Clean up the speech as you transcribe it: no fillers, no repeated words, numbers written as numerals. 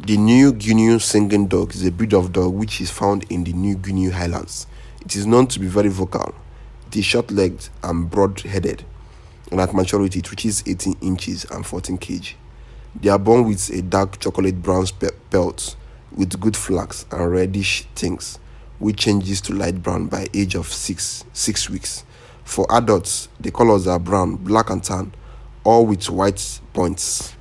The New Guinea singing dog is a breed of dog which is found in the New Guinea highlands. It is known to be very vocal. It is short-legged and broad-headed, and at maturity it reaches 18 inches and 14 kg. They are born with a dark chocolate-brown pelt with good flanks and reddish tints, which changes to light brown by age of 6 weeks. For adults, the colors are brown, black and tan, all with white points.